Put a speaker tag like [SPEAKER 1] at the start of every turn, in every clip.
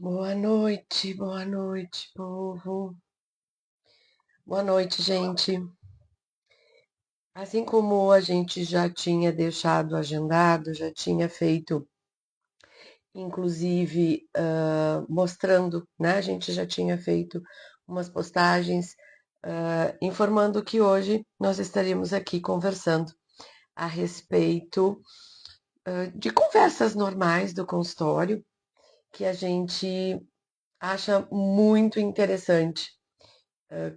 [SPEAKER 1] Boa noite, povo. Boa noite, gente. Assim como a gente já tinha deixado agendado, já tinha feito, inclusive, mostrando, né? A gente já tinha feito umas postagens, informando que hoje nós estaríamos aqui conversando a respeito, de conversas normais do consultório, que a gente acha muito interessante,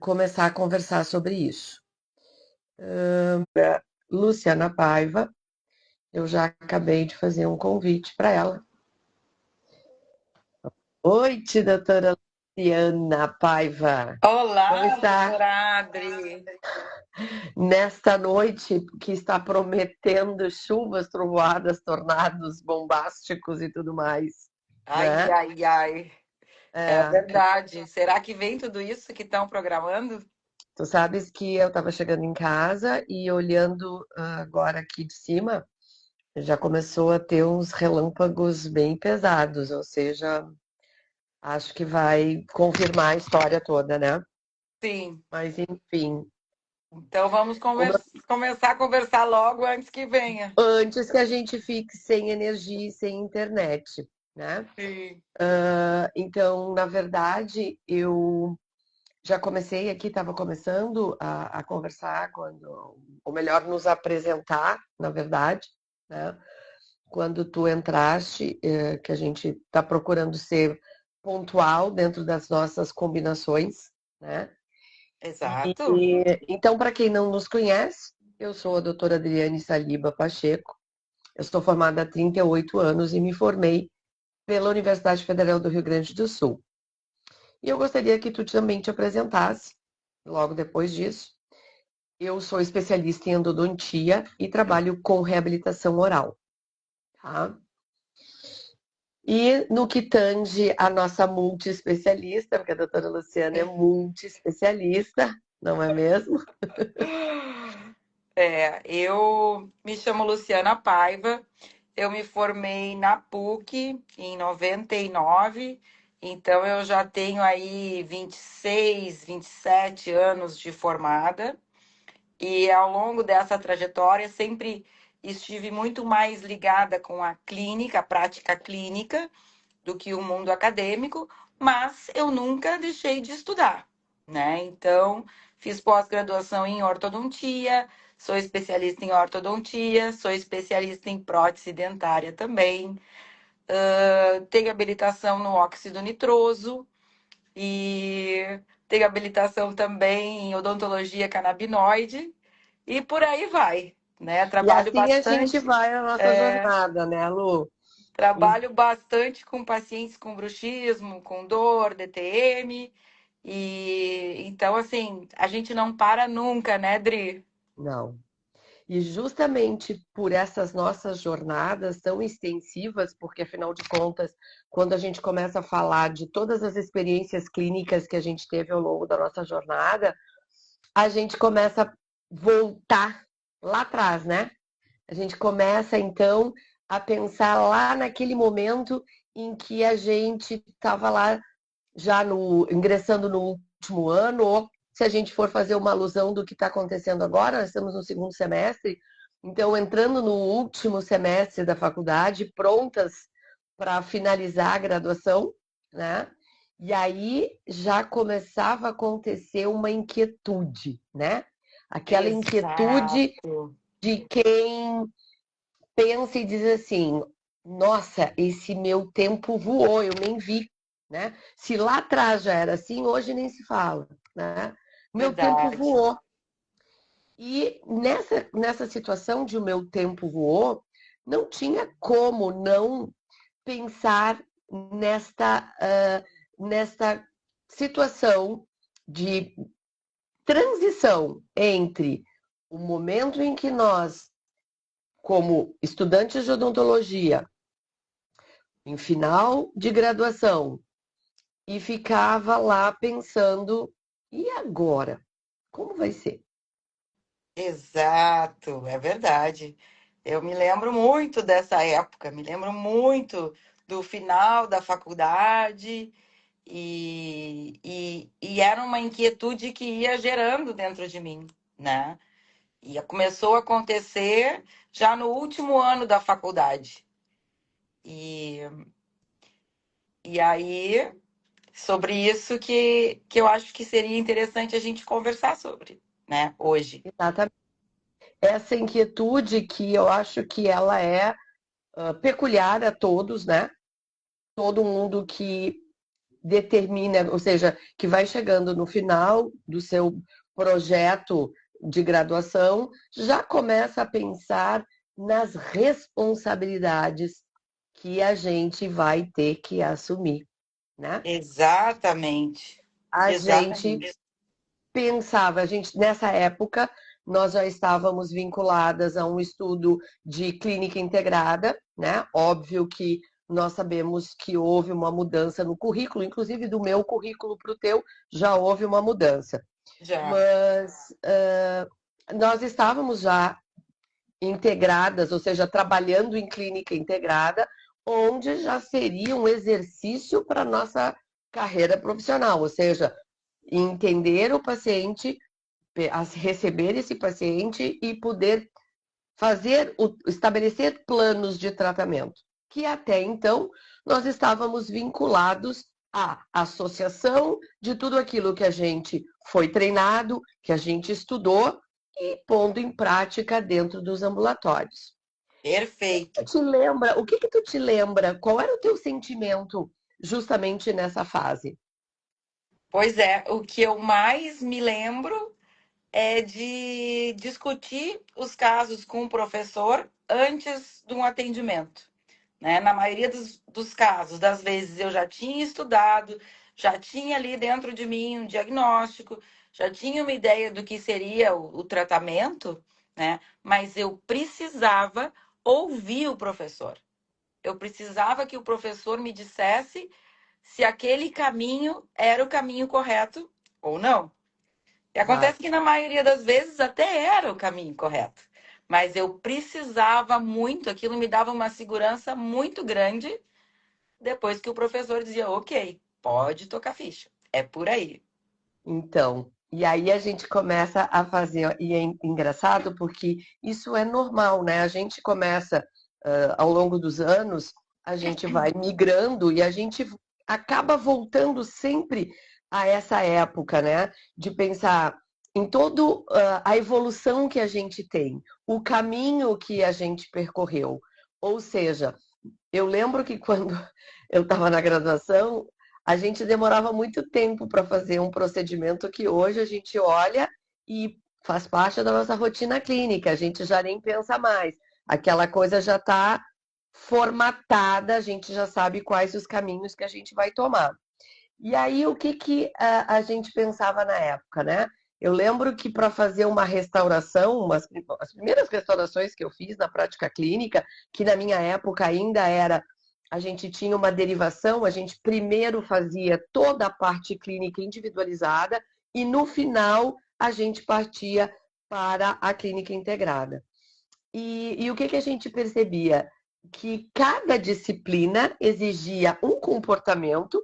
[SPEAKER 1] começar a conversar sobre isso. Luciana Paiva, eu já acabei de fazer um convite para ela. Oi, doutora Luciana Paiva. Como
[SPEAKER 2] Olá,
[SPEAKER 1] está
[SPEAKER 2] doutora Adri.
[SPEAKER 1] nesta noite que está prometendo chuvas, trovoadas, tornados bombásticos e tudo mais,
[SPEAKER 2] Ai,
[SPEAKER 1] né?
[SPEAKER 2] ai, ai. É
[SPEAKER 1] É,
[SPEAKER 2] verdade. Será que vem tudo isso que estão programando?
[SPEAKER 1] tu sabes que eu estava chegando em casa e olhando agora aqui de cima, já começou a ter uns relâmpagos bem pesados, ou seja, acho que vai confirmar a história toda, né?
[SPEAKER 2] Sim.
[SPEAKER 1] Mas enfim,
[SPEAKER 2] Então vamos
[SPEAKER 1] uma-
[SPEAKER 2] começar a conversar logo antes que venha.
[SPEAKER 1] antes que a gente fique sem energia e sem internet, né?
[SPEAKER 2] Sim.
[SPEAKER 1] Então, na verdade, eu já comecei aqui, estava começando a conversar quando, ou melhor, nos apresentar, na verdade, né? Quando tu entraste, que a gente está procurando ser pontual dentro das nossas combinações, né?
[SPEAKER 2] Exato.
[SPEAKER 1] Então, para quem não nos conhece, eu sou a doutora Adriane Saliba Pacheco. Eu sou formada há 38 anos e me formei pela Universidade Federal do Rio Grande do Sul. E eu gostaria que tu também te apresentasse, logo depois disso. Eu sou especialista em endodontia e trabalho com reabilitação oral, tá? E no que tange a nossa multi-especialista, porque a doutora Luciana é multi-especialista, não é mesmo?
[SPEAKER 2] Eu me chamo Luciana Paiva. Eu me formei na PUC em 99. Então eu já tenho aí 26, 27 anos de formada. E ao longo dessa trajetória, sempre estive muito mais ligada com a clínica, a prática clínica, do que o mundo acadêmico, mas eu nunca deixei de estudar, né? Então, fiz pós-graduação em ortodontia, sou especialista em ortodontia, sou especialista em prótese dentária também, tenho habilitação no óxido nitroso e tenho habilitação também em odontologia canabinoide. E por aí vai, né?
[SPEAKER 1] E assim a gente vai na nossa
[SPEAKER 2] É,
[SPEAKER 1] jornada, né, Lu?
[SPEAKER 2] trabalho bastante com pacientes com bruxismo, com dor, DTM. E então, assim, a gente não para nunca, né, Dri?
[SPEAKER 1] Não. E justamente por essas nossas jornadas tão extensivas, porque afinal de contas, quando a gente começa a falar de todas as experiências clínicas que a gente teve ao longo da nossa jornada, a gente começa a voltar lá atrás, né? A gente começa então a pensar lá naquele momento em que a gente estava lá já no ingressando no último ano, ou se a gente for fazer uma alusão do que está acontecendo agora, nós estamos no segundo semestre, então entrando no último semestre da faculdade, prontas para finalizar a graduação, né? E aí já começava a acontecer uma inquietude, né? Aquela inquietude
[SPEAKER 2] Exato.
[SPEAKER 1] de quem pensa e diz assim: nossa, esse meu tempo voou, eu nem vi, né? Se lá atrás já era assim, hoje nem se fala, né? Meu tempo
[SPEAKER 2] Verdade.
[SPEAKER 1] voou. E nessa situação de o meu tempo voou, não tinha como não pensar nesta situação de transição entre o momento em que nós, como estudantes de odontologia, em final de graduação, e ficava lá pensando, e agora? Como vai ser?
[SPEAKER 2] Exato, é verdade. Eu me lembro muito dessa época, me lembro muito do final da faculdade, e era uma inquietude que ia gerando dentro de mim, né? E começou a acontecer já no último ano da faculdade. E, e aí, sobre isso que eu acho que seria interessante a gente conversar sobre, né, hoje.
[SPEAKER 1] Exatamente. Essa inquietude que eu acho que ela é peculiar a todos, né? Todo mundo que determina, ou seja, que vai chegando no final do seu projeto de graduação, já começa a pensar nas responsabilidades que a gente vai ter que assumir, né?
[SPEAKER 2] Exatamente.
[SPEAKER 1] A gente
[SPEAKER 2] Exatamente.
[SPEAKER 1] pensava, a gente nessa época nós já estávamos vinculadas a um estudo de clínica integrada, né? Óbvio que nós sabemos que houve uma mudança no currículo, inclusive do meu currículo para o teu, já houve uma mudança.
[SPEAKER 2] Já.
[SPEAKER 1] Mas nós estávamos já integradas, ou seja, trabalhando em clínica integrada, onde já seria um exercício para a nossa carreira profissional, ou seja, entender o paciente, receber esse paciente e poder estabelecer planos de tratamento, que até então nós estávamos vinculados à associação de tudo aquilo que a gente foi treinado, que a gente estudou e pondo em prática dentro dos ambulatórios.
[SPEAKER 2] Perfeito.
[SPEAKER 1] O que que tu te lembra? Qual era o teu sentimento justamente nessa fase?
[SPEAKER 2] Pois é, o que eu mais me lembro é de discutir os casos com o professor antes de um atendimento, né? Na maioria dos casos, das vezes, eu já tinha estudado, já tinha ali dentro de mim um diagnóstico, já tinha uma ideia do que seria o tratamento, né? Mas eu precisava ouvir o professor. Eu precisava que o professor me dissesse se aquele caminho era o caminho correto ou não. E acontece
[SPEAKER 1] Exato.
[SPEAKER 2] que na maioria das vezes até era o caminho correto. Mas eu precisava muito, aquilo me dava uma segurança muito grande depois que o professor dizia, ok, pode tocar ficha. É por aí.
[SPEAKER 1] Então, e aí a gente começa a fazer, e é engraçado porque isso é normal, né? A gente começa, ao longo dos anos, a gente vai migrando e a gente acaba voltando sempre a essa época, né? De pensar em toda a evolução que a gente tem, o caminho que a gente percorreu. Ou seja, eu lembro que quando eu estava na graduação, a gente demorava muito tempo para fazer um procedimento que hoje a gente olha e faz parte da nossa rotina clínica, a gente já nem pensa mais. Aquela coisa já está formatada, a gente já sabe quais os caminhos que a gente vai tomar. E aí, o que, que a gente pensava na época, né? Eu lembro que para fazer uma restauração, as primeiras restaurações que eu fiz na prática clínica, que na minha época ainda era, a gente tinha uma derivação, a gente primeiro fazia toda a parte clínica individualizada e no final a gente partia para a clínica integrada. E o que, que a gente percebia? Que cada disciplina exigia um comportamento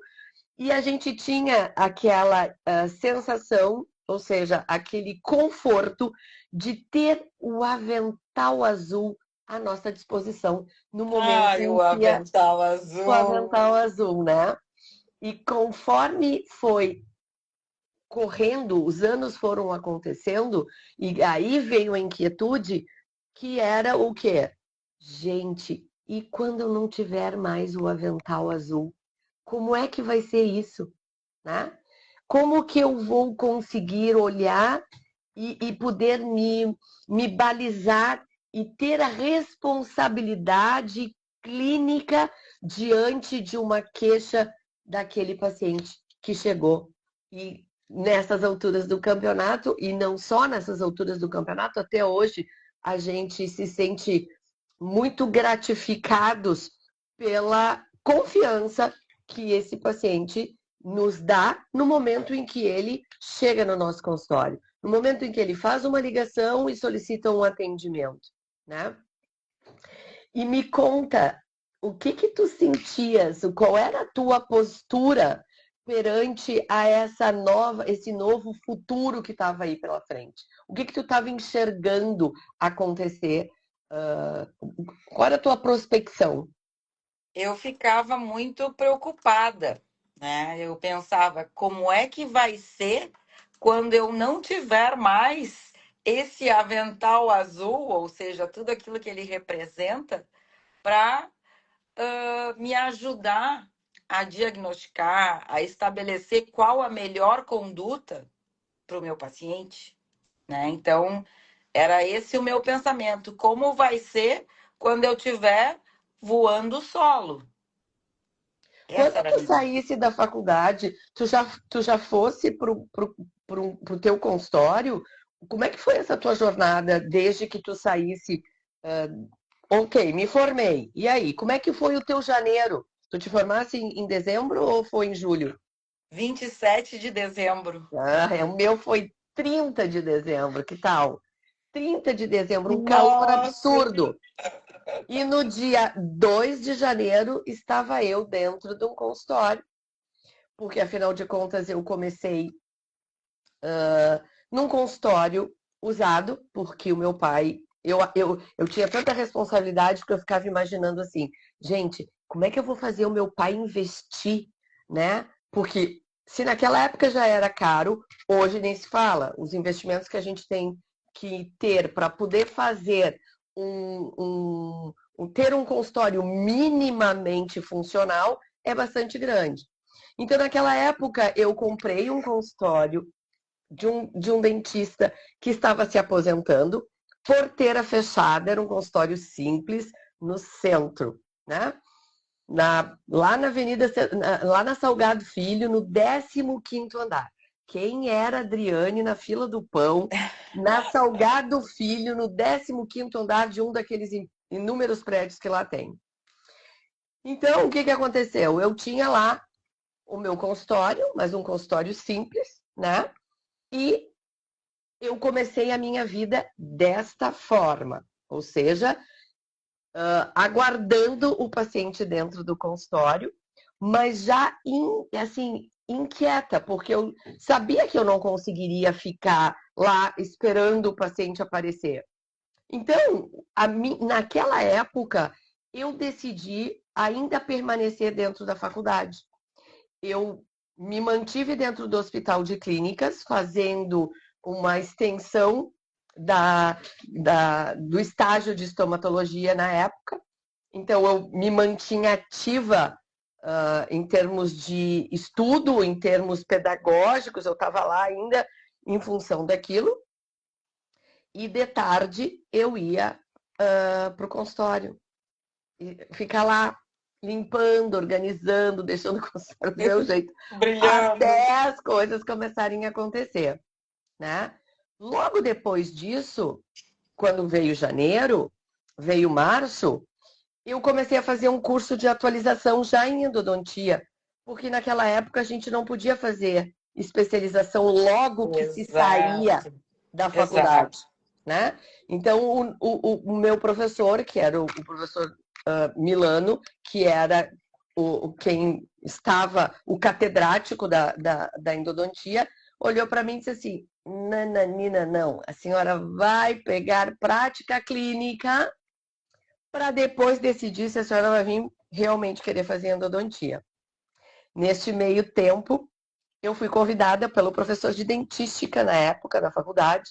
[SPEAKER 1] e a gente tinha aquela sensação, ou seja, aquele conforto de ter o avental azul à nossa disposição no momento
[SPEAKER 2] Ai,
[SPEAKER 1] em
[SPEAKER 2] o
[SPEAKER 1] que
[SPEAKER 2] avental
[SPEAKER 1] o avental
[SPEAKER 2] azul.
[SPEAKER 1] azul, né? E conforme foi correndo, os anos foram acontecendo, e aí veio a inquietude, que era o quê? Gente, e quando eu não tiver mais o avental azul, como é que vai ser isso? Né? Como que eu vou conseguir olhar e poder me balizar e ter a responsabilidade clínica diante de uma queixa daquele paciente que chegou? E nessas alturas do campeonato, e não só nessas alturas do campeonato, até hoje a gente se sente muito gratificados pela confiança que esse paciente nos dá no momento em que ele chega no nosso consultório, no momento em que ele faz uma ligação e solicita um atendimento, né? E me conta, o que que tu sentias? Qual era a tua postura perante a esse novo futuro que estava aí pela frente? O que que tu estava enxergando acontecer? Qual era a tua prospecção?
[SPEAKER 2] Eu ficava muito preocupada, né? Eu pensava, como é que vai ser quando eu não tiver mais esse avental azul, ou seja, tudo aquilo que ele representa, para me ajudar a diagnosticar, a estabelecer qual a melhor conduta para o meu paciente, né? Então, era esse o meu pensamento. Como vai ser quando eu estiver voando solo?
[SPEAKER 1] Quando
[SPEAKER 2] Essa era a
[SPEAKER 1] tu
[SPEAKER 2] minha.
[SPEAKER 1] saísse da faculdade, tu já fosse pro teu consultório? Como é que foi essa tua jornada desde que tu saísse? Ok, me formei. E aí, como é que foi o teu janeiro? Tu te formasse em dezembro ou foi em julho?
[SPEAKER 2] 27 de dezembro.
[SPEAKER 1] O meu foi 30 de dezembro, que tal? 30 de dezembro, um calor
[SPEAKER 2] Nossa!
[SPEAKER 1] absurdo. E no dia 2 de janeiro estava eu dentro de um consultório, porque afinal de contas eu comecei num consultório usado, porque o meu pai. Eu tinha tanta responsabilidade que eu ficava imaginando assim, gente, como é que eu vou fazer o meu pai investir, né? Porque se naquela época já era caro, hoje nem se fala. Os investimentos que a gente tem que ter para poder fazer ter um consultório minimamente funcional é bastante grande. Então, naquela época, eu comprei um consultório de um dentista que estava se aposentando, porteira fechada, era um consultório simples, no centro, né? Lá na Avenida, lá na Salgado Filho, no 15º andar. Quem era Adriane na fila do pão, na Salgado Filho, no 15º andar de um daqueles inúmeros prédios que lá tem. Então, o que que aconteceu? Eu tinha lá o meu consultório, mas um consultório simples, né? E eu comecei a minha vida desta forma, ou seja, aguardando o paciente dentro do consultório, mas já assim, inquieta, porque eu sabia que eu não conseguiria ficar lá esperando o paciente aparecer. Então, naquela época, eu decidi ainda permanecer dentro da faculdade. Eu me mantive dentro do hospital de clínicas, fazendo uma extensão do estágio de estomatologia na época. Então, eu me mantinha ativa em termos de estudo, em termos pedagógicos, eu estava lá ainda em função daquilo. E de tarde eu ia para o consultório, ficar lá limpando, organizando, deixando o consultório do meu jeito,
[SPEAKER 2] Brilhando.
[SPEAKER 1] até as coisas começarem a acontecer, né? Logo depois disso, quando veio janeiro, veio março, eu comecei a fazer um curso de atualização já em endodontia, porque naquela época a gente não podia fazer especialização logo que se saía
[SPEAKER 2] Exato,
[SPEAKER 1] da faculdade,
[SPEAKER 2] exato.
[SPEAKER 1] né? Então, o meu professor, que era o professor Milano, que era quem estava, o catedrático da endodontia, olhou para mim e disse assim, Nananina, não, a senhora vai pegar prática clínica para depois decidir se a senhora vai vir realmente querer fazer endodontia. Neste meio tempo, eu fui convidada pelo professor de dentística na época da faculdade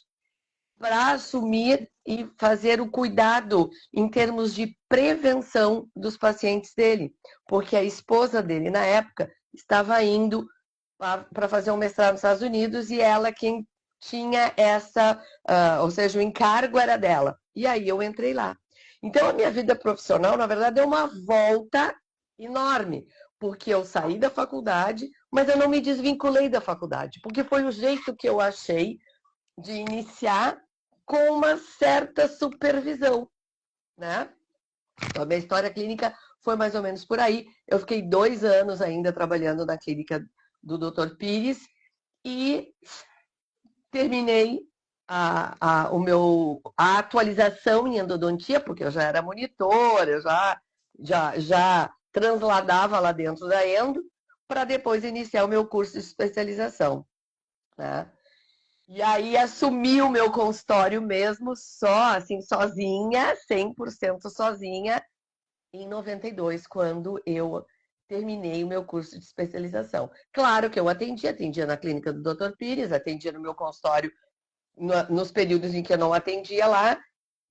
[SPEAKER 1] para assumir e fazer o cuidado em termos de prevenção dos pacientes dele, porque a esposa dele na época estava indo para fazer um mestrado nos Estados Unidos e ela quem tinha ou seja, o encargo era dela. E aí eu entrei lá. Então a minha vida profissional, na verdade, deu uma volta enorme, porque eu saí da faculdade, mas eu não me desvinculei da faculdade, porque foi o jeito que eu achei de iniciar com uma certa supervisão, né? Então, a minha história clínica foi mais ou menos por aí. Eu fiquei 2 anos ainda trabalhando na clínica do Dr. Pires e terminei a atualização em endodontia, porque eu já era monitora, eu já já transladava lá dentro da Endo, para depois iniciar o meu curso de especialização, né? E aí assumi o meu consultório mesmo, só assim, sozinha, 100% sozinha, em 92, quando eu terminei o meu curso de especialização. Claro que eu atendia na clínica do Dr. Pires, atendia no meu consultório nos períodos em que eu não atendia lá,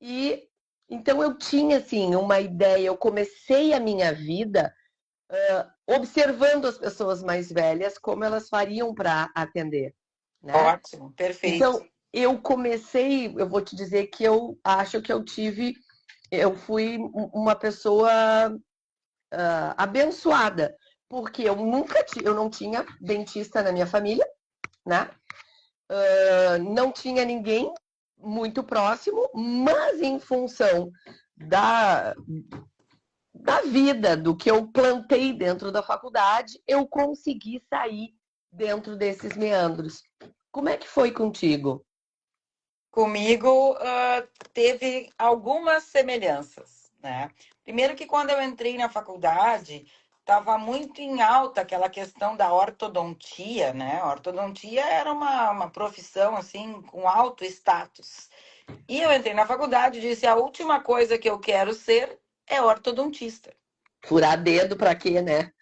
[SPEAKER 1] e então eu tinha assim uma ideia, eu comecei a minha vida observando as pessoas mais velhas como elas fariam para atender, né?
[SPEAKER 2] Ótimo, perfeito.
[SPEAKER 1] Então eu comecei, eu vou te dizer que eu acho que eu fui uma pessoa abençoada, porque eu não tinha dentista na minha família, né? Não tinha ninguém muito próximo, mas em função da, da vida, do que eu plantei dentro da faculdade, eu consegui sair dentro desses meandros. Como é que foi contigo?
[SPEAKER 2] Comigo, teve algumas semelhanças, né? Primeiro que quando eu entrei na faculdade, estava muito em alta aquela questão da ortodontia, né? A ortodontia era uma profissão, assim, com alto status. E eu entrei na faculdade e disse, a última coisa que eu quero ser é ortodontista.
[SPEAKER 1] Furar dedo para quê, né?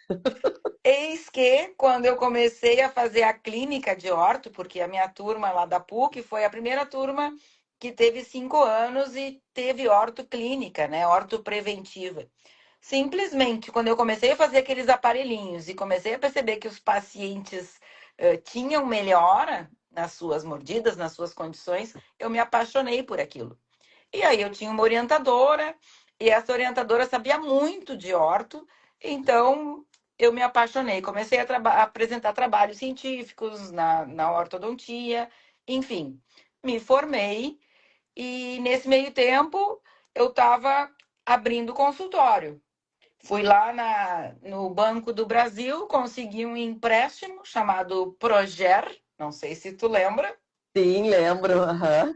[SPEAKER 2] Eis que, quando eu comecei a fazer a clínica de orto, porque a minha turma lá da PUC foi a primeira turma que teve 5 anos e teve orto clínica, né? Orto preventiva. Simplesmente, quando eu comecei a fazer aqueles aparelhinhos e comecei a perceber que os pacientes tinham melhora nas suas mordidas, nas suas condições, eu me apaixonei por aquilo. E aí eu tinha uma orientadora, e essa orientadora sabia muito de orto, então eu me apaixonei. Comecei a apresentar trabalhos científicos na ortodontia, enfim, me formei, e nesse meio tempo eu estava abrindo consultório. Fui lá no Banco do Brasil, consegui um empréstimo chamado Proger, não sei se tu lembra.
[SPEAKER 1] Sim, lembro. Uhum.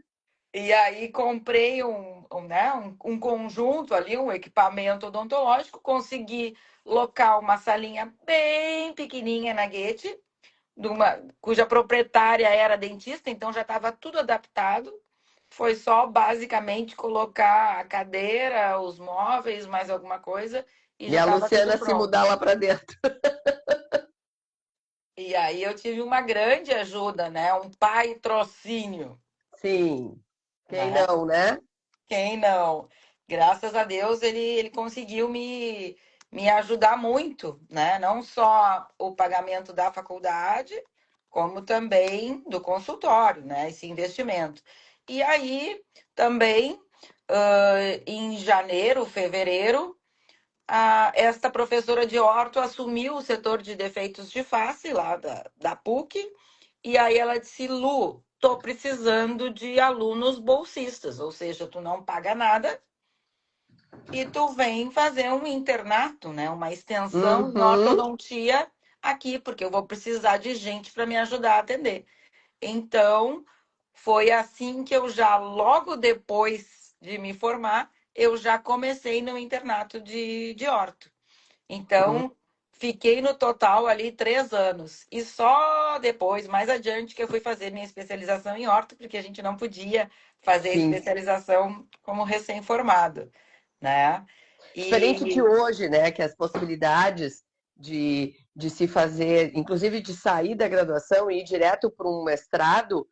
[SPEAKER 2] E aí comprei né, um conjunto ali, um equipamento odontológico, consegui locar uma salinha bem pequenininha na Guete, cuja proprietária era dentista, então já estava tudo adaptado. Foi só basicamente colocar a cadeira, os móveis, mais alguma coisa, e
[SPEAKER 1] E
[SPEAKER 2] já
[SPEAKER 1] a
[SPEAKER 2] estava tudo
[SPEAKER 1] Luciana se
[SPEAKER 2] pronto.
[SPEAKER 1] mudar lá para dentro.
[SPEAKER 2] E aí eu tive uma grande ajuda, né? Um patrocínio,
[SPEAKER 1] Sim. Quem
[SPEAKER 2] né?
[SPEAKER 1] não, né?
[SPEAKER 2] Quem não? Graças a Deus ele conseguiu me ajudar muito, né? Não só o pagamento da faculdade, como também do consultório, né? Esse investimento. E aí também, em janeiro, fevereiro, esta professora de orto assumiu o setor de defeitos de face lá da PUC, e aí ela disse, Lu, tô precisando de alunos bolsistas, ou seja, tu não paga nada e tu vem fazer um internato, né? Uma extensão em
[SPEAKER 1] Uhum.
[SPEAKER 2] ortodontia aqui, porque eu vou precisar de gente para me ajudar a atender. Então, foi assim que eu já, logo depois de me formar, eu já comecei no internato de orto. Então, fiquei no total ali 3 anos. E só depois, mais adiante, que eu fui fazer minha especialização em orto, porque a gente não podia fazer
[SPEAKER 1] Sim.
[SPEAKER 2] especialização como recém-formado, né?
[SPEAKER 1] Diferente de
[SPEAKER 2] E
[SPEAKER 1] hoje, né? Que as possibilidades de se fazer, inclusive de sair da graduação e ir direto para um mestrado,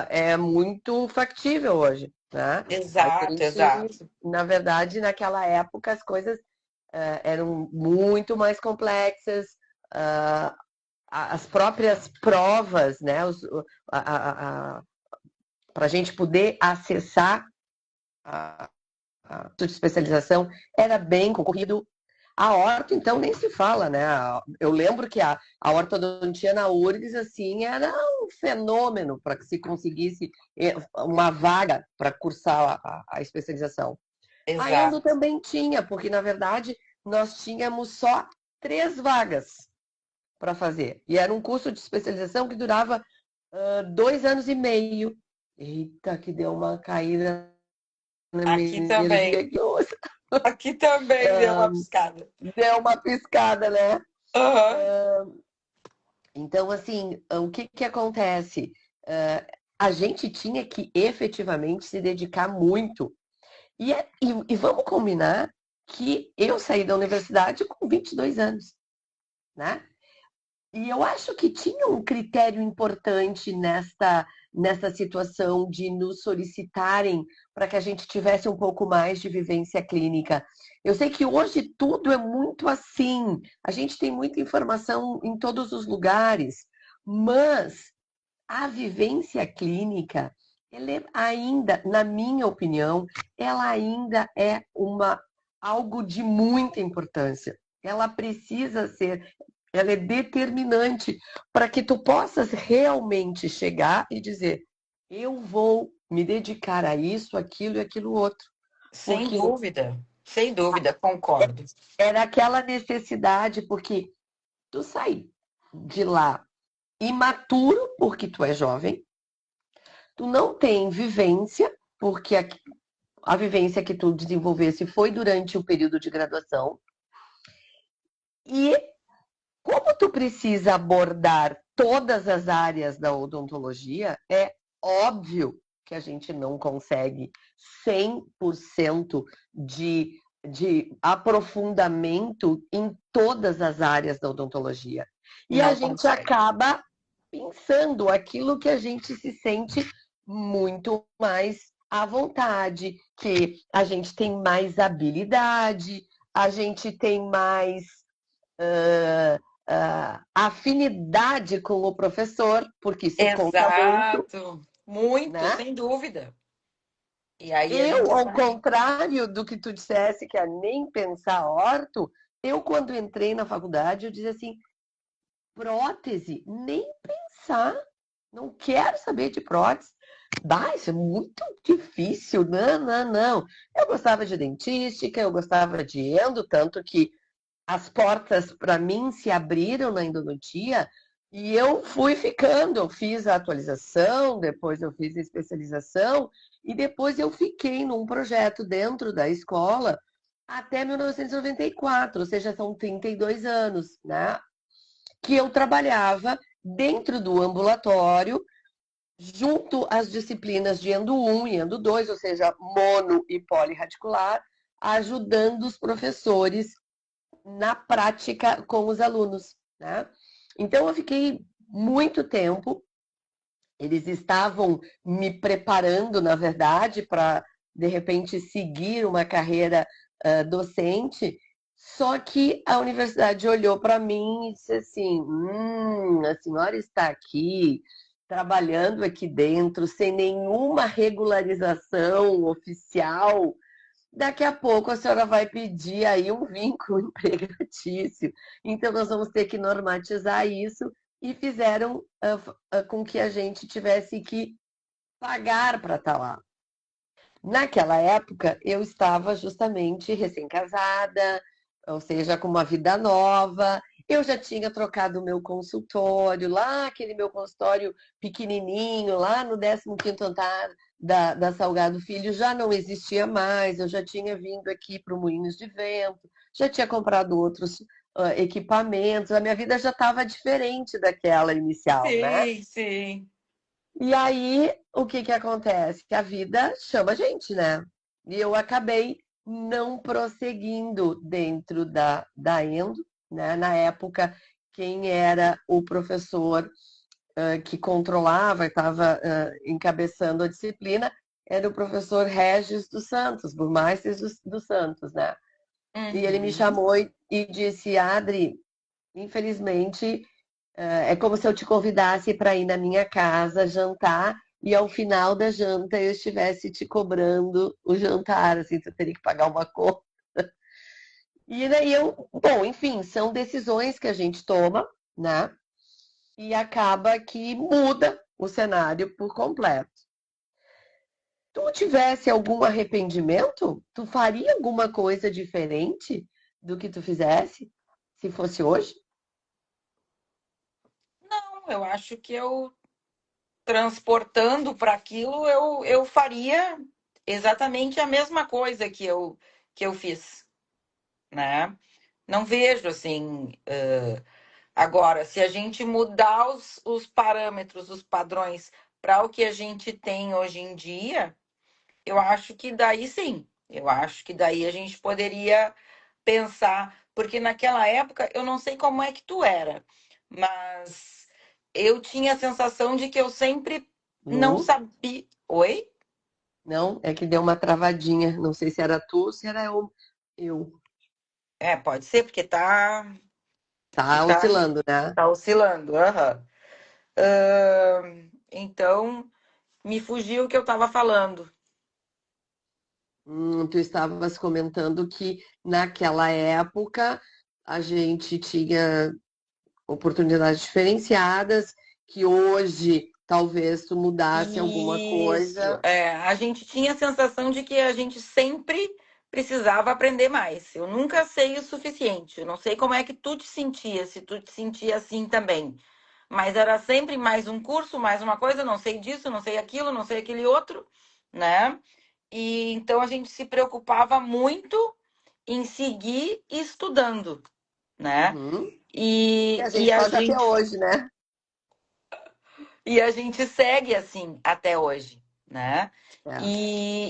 [SPEAKER 1] é muito factível hoje, né? A
[SPEAKER 2] exato,
[SPEAKER 1] gente,
[SPEAKER 2] exato.
[SPEAKER 1] na verdade, naquela época as coisas eram muito mais complexas, ah, as próprias provas, né? Para a gente poder acessar a de especialização era bem concorrido. A horta, então, nem se fala, né? Eu lembro que a ortodontia na URGS, assim, era um fenômeno para que se conseguisse uma vaga para cursar a especialização. A Endo
[SPEAKER 2] Exato.
[SPEAKER 1] também tinha, porque, na verdade, nós tínhamos só 3 vagas para fazer. E era um curso de especialização que durava 2 anos e meio. Eita, que deu uma caída na minha
[SPEAKER 2] Aqui também.
[SPEAKER 1] energia aqui hoje.
[SPEAKER 2] Aqui também deu uma piscada.
[SPEAKER 1] Deu uma piscada, né?
[SPEAKER 2] Aham.
[SPEAKER 1] Então, assim, o que que acontece? A gente tinha que efetivamente se dedicar muito. E vamos combinar que eu saí da universidade com 22 anos, né? E eu acho que tinha um critério importante nesta situação de nos solicitarem para que a gente tivesse um pouco mais de vivência clínica. Eu sei que hoje tudo é muito assim, a gente tem muita informação em todos os lugares, mas a vivência clínica, ela ainda, na minha opinião, ela ainda é algo de muita importância. Ela precisa ser, ela é determinante para que tu possas realmente chegar e dizer: eu vou me dedicar a isso, aquilo e aquilo outro. Porque
[SPEAKER 2] sem dúvida, concordo.
[SPEAKER 1] era aquela necessidade, porque tu sai de lá imaturo, porque tu é jovem, tu não tem vivência, porque a vivência que tu desenvolvesse foi durante o período de graduação. E como tu precisa abordar todas as áreas da odontologia, é óbvio que a gente não consegue 100% de aprofundamento em todas as áreas da odontologia. E a
[SPEAKER 2] Não
[SPEAKER 1] gente
[SPEAKER 2] consegue.
[SPEAKER 1] acaba pensando aquilo que a gente se sente muito mais à vontade, que a gente tem mais habilidade, a gente tem mais afinidade com o professor, porque isso conta muito,
[SPEAKER 2] Exato. Muito,
[SPEAKER 1] né?
[SPEAKER 2] sem dúvida. E aí a
[SPEAKER 1] Eu,
[SPEAKER 2] gente
[SPEAKER 1] ao
[SPEAKER 2] vai.
[SPEAKER 1] contrário do que tu dissesse, que é nem pensar orto, eu, quando entrei na faculdade, eu dizia assim, prótese, nem pensar, não quero saber de prótese. Bah, isso é muito difícil, não, não, não. Eu gostava de dentística, eu gostava de endo, tanto que as portas para mim se abriram na endodontia e eu fui ficando. Eu fiz a atualização, depois eu fiz a especialização e depois eu fiquei num projeto dentro da escola até 1994, ou seja, são 32 anos, né? Que eu trabalhava dentro do ambulatório, junto às disciplinas de Endo 1 e Endo 2, ou seja, mono e polirradicular, ajudando os professores na prática com os alunos, né? Então eu fiquei muito tempo, eles estavam me preparando, na verdade, para de repente seguir uma carreira docente, só que a universidade olhou para mim e disse assim: a senhora está aqui trabalhando aqui dentro sem nenhuma regularização oficial. Daqui a pouco a senhora vai pedir aí um vínculo empregatício. Então, nós vamos ter que normatizar isso e fizeram com que a gente tivesse que pagar para estar lá. Naquela época, eu estava justamente recém-casada, ou seja, com uma vida nova. Eu já tinha trocado o meu consultório, lá aquele meu consultório pequenininho, lá no 15º andar da Salgado Filho, já não existia mais. Eu já tinha vindo aqui para o Moinhos de Vento, já tinha comprado outros equipamentos. A minha vida já estava diferente daquela inicial, né?
[SPEAKER 2] Sim, sim.
[SPEAKER 1] E aí, o que que acontece? Que a vida chama a gente, né? E eu acabei não prosseguindo dentro da Endo, né? Na época, quem era o professor que controlava e estava encabeçando a disciplina era o professor Regis dos Santos, Burmeister dos Santos, né? E ele me
[SPEAKER 2] Uhum.
[SPEAKER 1] chamou e disse, Adri, infelizmente é como se eu te convidasse para ir na minha casa jantar e ao final da janta eu estivesse te cobrando o jantar, assim, tu teria que pagar uma conta. E daí bom, enfim, são decisões que a gente toma, né? E acaba que muda o cenário por completo. Tu tivesse algum arrependimento? Tu faria alguma coisa diferente do que tu fizesse se fosse hoje?
[SPEAKER 2] Não, eu acho que eu transportando para aquilo, eu faria exatamente a mesma coisa que eu fiz, né? Não vejo assim. Agora, se a gente mudar os parâmetros, os padrões para o que a gente tem hoje em dia, eu acho que daí sim. Eu acho que daí a gente poderia pensar, porque naquela época eu não sei como é que tu era, mas eu tinha a sensação de que eu sempre não
[SPEAKER 1] Lu?
[SPEAKER 2] sabia. Oi?
[SPEAKER 1] Não, é que deu uma travadinha. Não sei se era tu ou se era eu.
[SPEAKER 2] É, pode ser, porque
[SPEAKER 1] Tá
[SPEAKER 2] tá,
[SPEAKER 1] oscilando, né?
[SPEAKER 2] tá oscilando. Aham. Então, me fugiu o que eu estava falando.
[SPEAKER 1] Tu estavas comentando que naquela época a gente tinha oportunidades diferenciadas, que hoje talvez tu mudasse alguma
[SPEAKER 2] Isso,
[SPEAKER 1] coisa.
[SPEAKER 2] a gente tinha a sensação de que a gente sempre precisava aprender mais. Eu nunca sei o suficiente. Eu não sei como é que tu te sentia, se tu te sentia assim também. Mas era sempre mais um curso, mais uma coisa, não sei disso, não sei aquilo, não sei aquele outro, né? E então a gente se preocupava muito em seguir estudando, né?
[SPEAKER 1] Uhum. Que
[SPEAKER 2] E,
[SPEAKER 1] a
[SPEAKER 2] e
[SPEAKER 1] gente
[SPEAKER 2] a
[SPEAKER 1] faz até
[SPEAKER 2] gente
[SPEAKER 1] hoje, né?
[SPEAKER 2] E a gente segue assim até hoje, né?
[SPEAKER 1] É.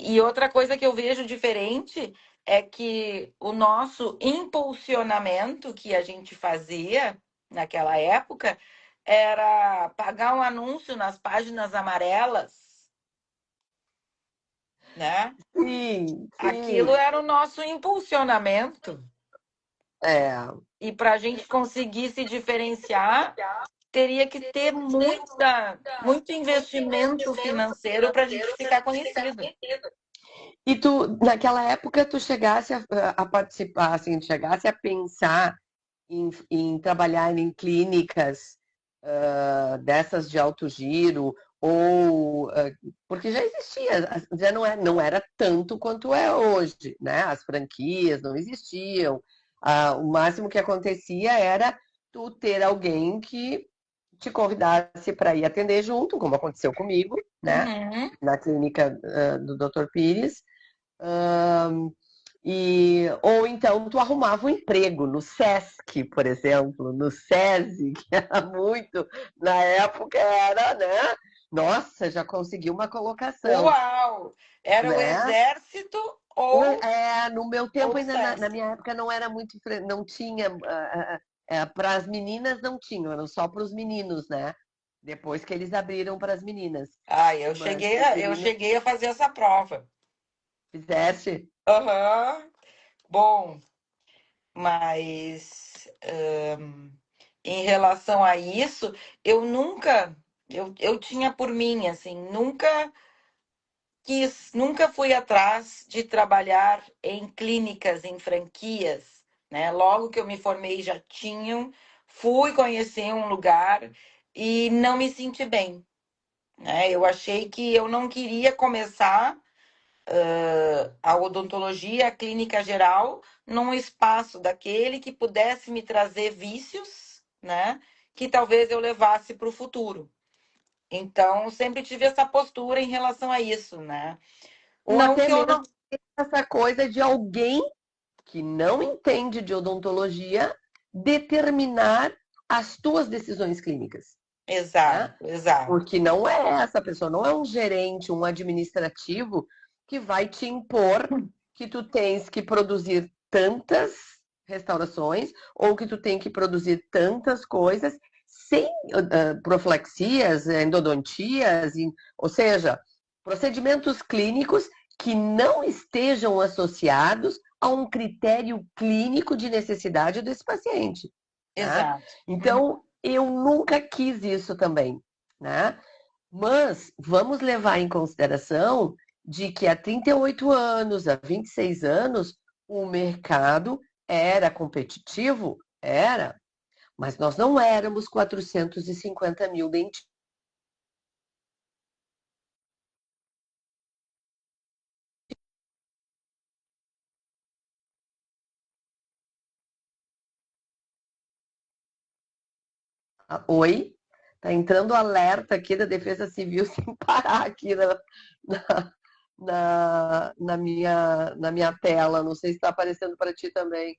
[SPEAKER 2] E outra coisa que eu vejo diferente é que o nosso impulsionamento que a gente fazia naquela época era pagar um anúncio nas páginas amarelas, né?
[SPEAKER 1] Sim,
[SPEAKER 2] Aquilo
[SPEAKER 1] sim.
[SPEAKER 2] era o nosso impulsionamento.
[SPEAKER 1] É.
[SPEAKER 2] E para a gente conseguir se diferenciar, teria que ter muito investimento financeiro para a gente ficar conhecido.
[SPEAKER 1] E tu, naquela época, tu chegasse a participar, assim, chegasse a pensar em trabalhar em clínicas dessas de alto giro, ou porque já existia, já não era tanto quanto é hoje, né? As franquias não existiam. O máximo que acontecia era tu ter alguém que te convidasse para ir atender junto, como aconteceu comigo, né?
[SPEAKER 2] Uhum.
[SPEAKER 1] Na clínica do Dr. Pires. Ou então tu arrumava um emprego no Sesc, por exemplo, no SESI, que era muito, na época era, né? Nossa, já consegui uma colocação,
[SPEAKER 2] Uau! Era o
[SPEAKER 1] né?
[SPEAKER 2] exército ou
[SPEAKER 1] No meu
[SPEAKER 2] ou
[SPEAKER 1] tempo,
[SPEAKER 2] o
[SPEAKER 1] ainda na
[SPEAKER 2] SESC?
[SPEAKER 1] minha época, não era muito, não tinha, para as meninas não tinham, eram só para os meninos, né? Depois que eles abriram para as meninas.
[SPEAKER 2] Ah, eu
[SPEAKER 1] Mas
[SPEAKER 2] cheguei
[SPEAKER 1] para os
[SPEAKER 2] eu
[SPEAKER 1] meninos,
[SPEAKER 2] cheguei a fazer essa prova.
[SPEAKER 1] fizeste?
[SPEAKER 2] Aham. Bom, mas em relação a isso, eu nunca, eu tinha por mim, assim, nunca fui atrás de trabalhar em clínicas, em franquias, né? Logo que eu me formei já tinham, fui conhecer um lugar e não me senti bem, né? Eu achei que eu não queria começar a odontologia, a clínica geral, num espaço daquele que pudesse me trazer vícios, né? Que talvez eu levasse para o futuro. Então, sempre tive essa postura em relação a isso, né?
[SPEAKER 1] Ou
[SPEAKER 2] Não
[SPEAKER 1] até
[SPEAKER 2] que eu
[SPEAKER 1] mesmo
[SPEAKER 2] não.
[SPEAKER 1] essa coisa de alguém que não entende de odontologia determinar as tuas decisões clínicas,
[SPEAKER 2] Exato,
[SPEAKER 1] né?
[SPEAKER 2] exato.
[SPEAKER 1] Porque não é essa pessoa, não é um gerente, um administrativo que vai te impor que tu tens que produzir tantas restaurações ou que tu tem que produzir tantas coisas sem profilaxias, endodontias, ou seja, procedimentos clínicos que não estejam associados a um critério clínico de necessidade desse paciente, né?
[SPEAKER 2] Exato.
[SPEAKER 1] Então, eu nunca quis isso também, né? Mas vamos levar em consideração de que há 38 anos, há 26 anos, o mercado era competitivo? Era, mas nós não éramos 450 mil dentistas. Oi? Tá entrando alerta aqui da Defesa Civil sem parar aqui na, na minha tela. Não sei se está aparecendo para ti também.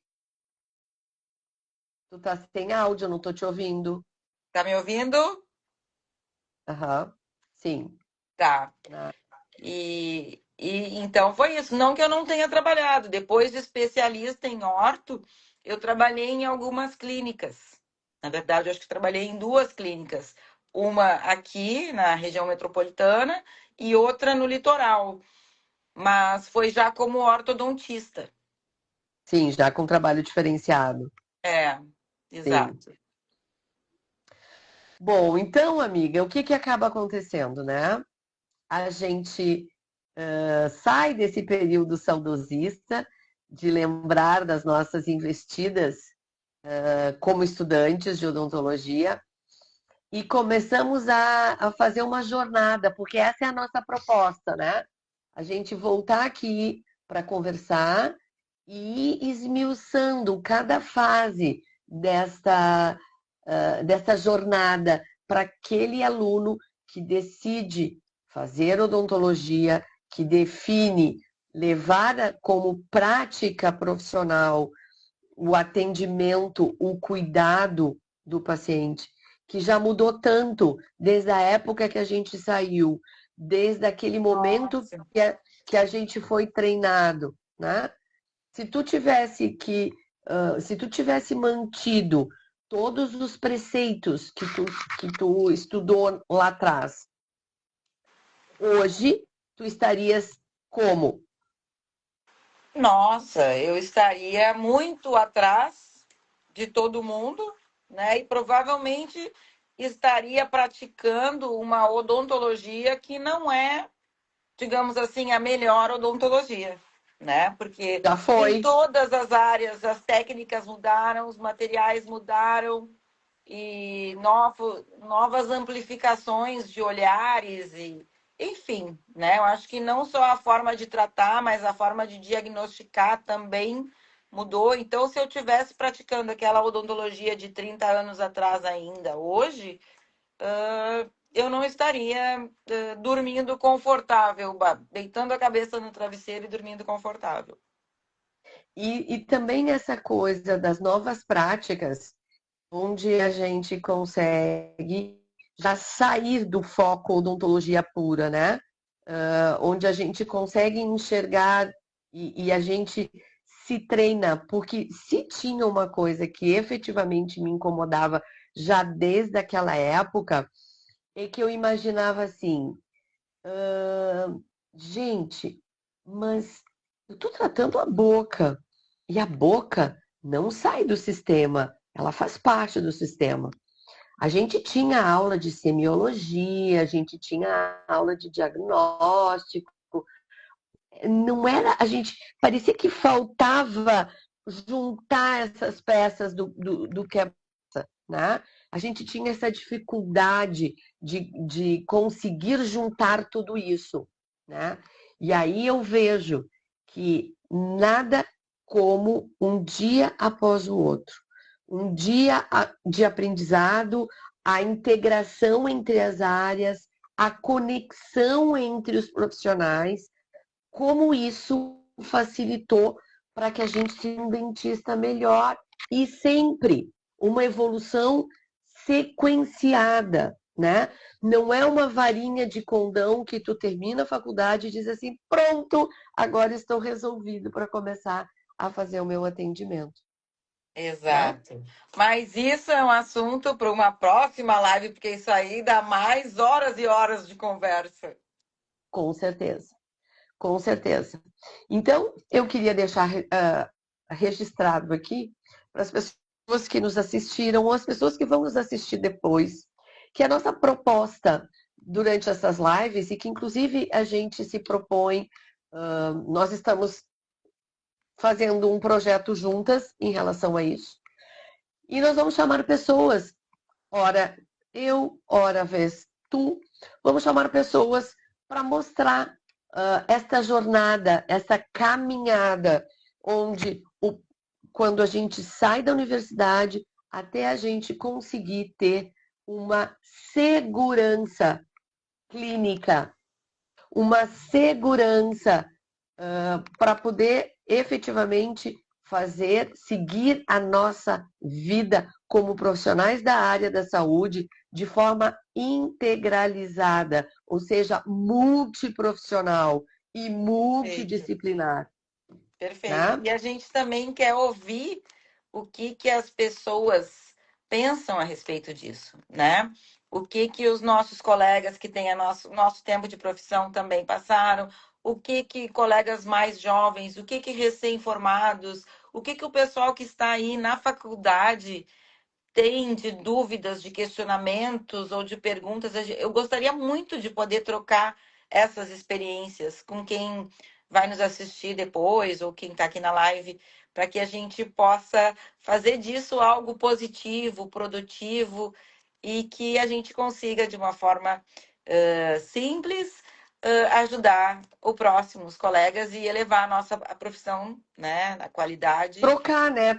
[SPEAKER 1] Tu tá sem áudio, não tô te ouvindo.
[SPEAKER 2] Tá me ouvindo?
[SPEAKER 1] Aham, sim.
[SPEAKER 2] Tá.
[SPEAKER 1] Ah,
[SPEAKER 2] E então foi isso. Não que eu não tenha trabalhado. Depois de especialista em orto, eu trabalhei em algumas clínicas. Na verdade, eu acho que trabalhei em duas clínicas. Uma aqui na região metropolitana e outra no litoral. Mas foi já como ortodontista.
[SPEAKER 1] sim, já com trabalho diferenciado.
[SPEAKER 2] É,
[SPEAKER 1] Sim.
[SPEAKER 2] exato.
[SPEAKER 1] Bom, então, amiga, o que que acaba acontecendo, né? A gente sai desse período saudosista de lembrar das nossas investidas como estudantes de odontologia e começamos a fazer uma jornada, porque essa é a nossa proposta, né? A gente voltar aqui para conversar e ir esmiuçando cada fase dessa jornada para aquele aluno que decide fazer odontologia, que define levar como prática profissional o atendimento, o cuidado do paciente, que já mudou tanto desde a época que a gente saiu, desde aquele momento
[SPEAKER 2] Nossa.
[SPEAKER 1] que a gente foi treinado, né? Se tu tivesse se tu tivesse mantido todos os preceitos que tu estudou lá atrás, hoje tu estarias como?
[SPEAKER 2] Nossa, eu estaria muito atrás de todo mundo, né? E provavelmente estaria praticando uma odontologia que não é, digamos assim, a melhor odontologia, né? Porque
[SPEAKER 1] Já
[SPEAKER 2] em
[SPEAKER 1] foi.
[SPEAKER 2] todas as áreas as técnicas mudaram, os materiais mudaram e novas amplificações de olhares e enfim, né? Eu acho que não só a forma de tratar, mas a forma de diagnosticar também mudou. Então, se eu tivesse praticando aquela odontologia de 30 anos atrás ainda, hoje, eu não estaria dormindo confortável, deitando a cabeça no travesseiro e dormindo confortável.
[SPEAKER 1] E também essa coisa das novas práticas, onde a gente consegue já sair do foco odontologia pura, né? Onde a gente consegue enxergar e a gente se treina, porque se tinha uma coisa que efetivamente me incomodava já desde aquela época, é que eu imaginava assim, gente, mas eu estou tratando a boca, e a boca não sai do sistema, ela faz parte do sistema. A gente tinha aula de semiologia, a gente tinha aula de diagnóstico, não era, a gente parecia que faltava juntar essas peças do quebra, né? A gente tinha essa dificuldade de conseguir juntar tudo isso, né? E aí eu vejo que nada como um dia após o outro, um dia de aprendizado, a integração entre as áreas, a conexão entre os profissionais, como isso facilitou para que a gente tenha um dentista melhor e sempre uma evolução sequenciada, né? Não é uma varinha de condão que tu termina a faculdade e diz assim, pronto, agora estou resolvido para começar a fazer o meu atendimento, né?
[SPEAKER 2] Exato. Mas isso é um assunto para uma próxima live, porque isso aí dá mais horas e horas de conversa.
[SPEAKER 1] Com certeza, com certeza. Então, eu queria deixar registrado aqui para as pessoas que nos assistiram ou as pessoas que vão nos assistir depois, que a nossa proposta durante essas lives, e que inclusive a gente se propõe, nós estamos fazendo um projeto juntas em relação a isso, e nós vamos chamar pessoas, ora eu, ora vez tu, vamos chamar pessoas para mostrar esta jornada, essa caminhada, onde quando a gente sai da universidade até a gente conseguir ter uma segurança clínica, uma segurança para poder efetivamente seguir a nossa vida como profissionais da área da saúde de forma integralizada, ou seja, multiprofissional e multidisciplinar.
[SPEAKER 2] Perfeito.
[SPEAKER 1] Né?
[SPEAKER 2] E a gente também quer ouvir o que as pessoas pensam a respeito disso, né? O que os nossos colegas que têm nosso tempo de profissão também passaram, o que colegas mais jovens, o que recém-formados, o que o pessoal que está aí na faculdade tem de dúvidas, de questionamentos ou de perguntas. Eu gostaria muito de poder trocar essas experiências com quem vai nos assistir depois ou quem está aqui na live, para que a gente possa fazer disso algo positivo, produtivo e que a gente consiga, de uma forma simples, ajudar o próximo, os colegas, e elevar a profissão, né, na qualidade.
[SPEAKER 1] Trocar, né?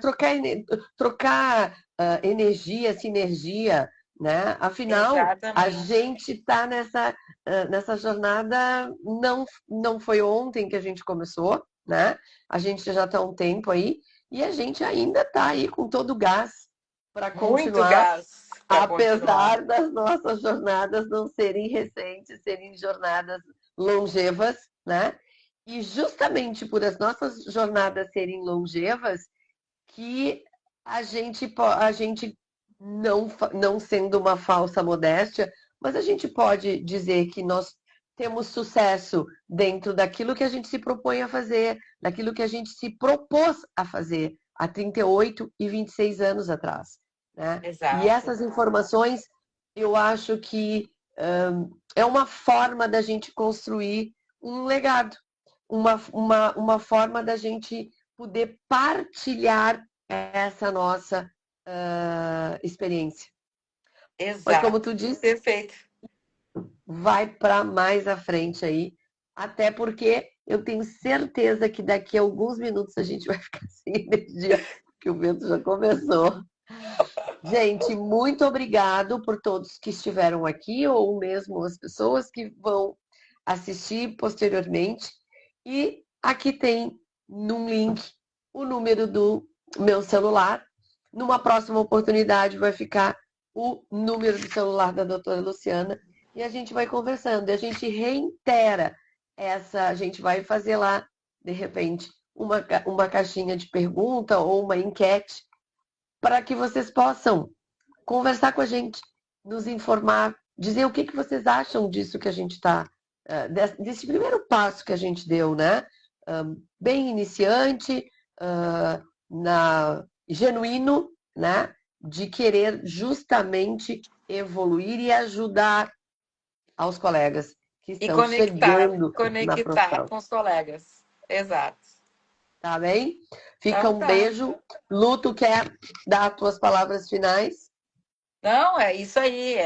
[SPEAKER 1] Trocar energia, sinergia, né? Afinal,
[SPEAKER 2] Exatamente.
[SPEAKER 1] a gente está nessa jornada, não foi ontem que a gente começou, né? A gente já está há um tempo aí e a gente ainda está aí com todo o gás para
[SPEAKER 2] Muito
[SPEAKER 1] continuar,
[SPEAKER 2] gás para
[SPEAKER 1] apesar
[SPEAKER 2] continuar.
[SPEAKER 1] das nossas jornadas não serem recentes, serem jornadas longevas, né? E justamente por as nossas jornadas serem longevas, que a gente não sendo uma falsa modéstia, mas a gente pode dizer que nós temos sucesso dentro daquilo que a gente se propõe a fazer, daquilo que a gente se propôs a fazer há 38 e 26 anos atrás. Né?
[SPEAKER 2] Exato.
[SPEAKER 1] E essas informações, eu acho que é uma forma da gente construir um legado, uma forma da gente poder partilhar essa nossa experiência.
[SPEAKER 2] Exato.
[SPEAKER 1] Mas como tu disse,
[SPEAKER 2] perfeito.
[SPEAKER 1] Vai para mais à frente aí, até porque eu tenho certeza que daqui a alguns minutos a gente vai ficar sem energia, porque o vento já começou. Gente, muito obrigado por todos que estiveram aqui, ou mesmo as pessoas que vão assistir posteriormente. E aqui tem, num link, o número do meu celular. Numa próxima oportunidade vai ficar o número do celular da doutora Luciana e a gente vai conversando. E a gente reitera a gente vai fazer lá, de repente, uma caixinha de pergunta ou uma enquete para que vocês possam conversar com a gente, nos informar, dizer o que vocês acham disso que a gente está, desse primeiro passo que a gente deu, né? Bem iniciante, genuíno, né? De querer justamente evoluir e ajudar aos colegas que estão chegando na profissão.
[SPEAKER 2] Com os colegas. Exato.
[SPEAKER 1] Tá bem? Fica um beijo. Lu, tu quer dar as tuas palavras finais?
[SPEAKER 2] Não, é isso aí.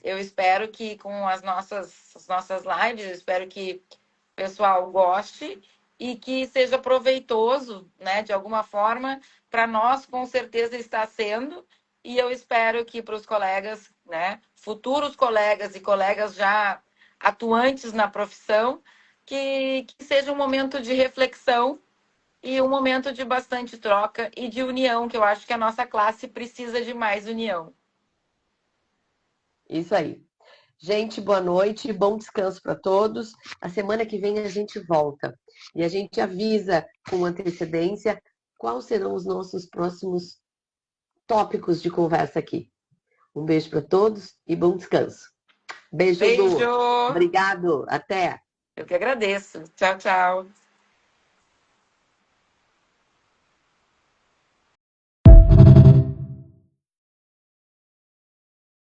[SPEAKER 2] Eu espero que com as nossas lives, eu espero que o pessoal goste e que seja proveitoso, né, de alguma forma. Para nós, com certeza, está sendo. E eu espero que para os colegas, né, futuros colegas e colegas já atuantes na profissão, que seja um momento de reflexão e um momento de bastante troca e de união, que eu acho que a nossa classe precisa de mais união.
[SPEAKER 1] Isso aí. Gente, boa noite, bom descanso para todos. A semana que vem a gente volta e a gente avisa com antecedência quais serão os nossos próximos tópicos de conversa aqui. Um beijo para todos e bom descanso. Beijo. Lu. Obrigado. Até.
[SPEAKER 2] Eu que agradeço. Tchau, tchau.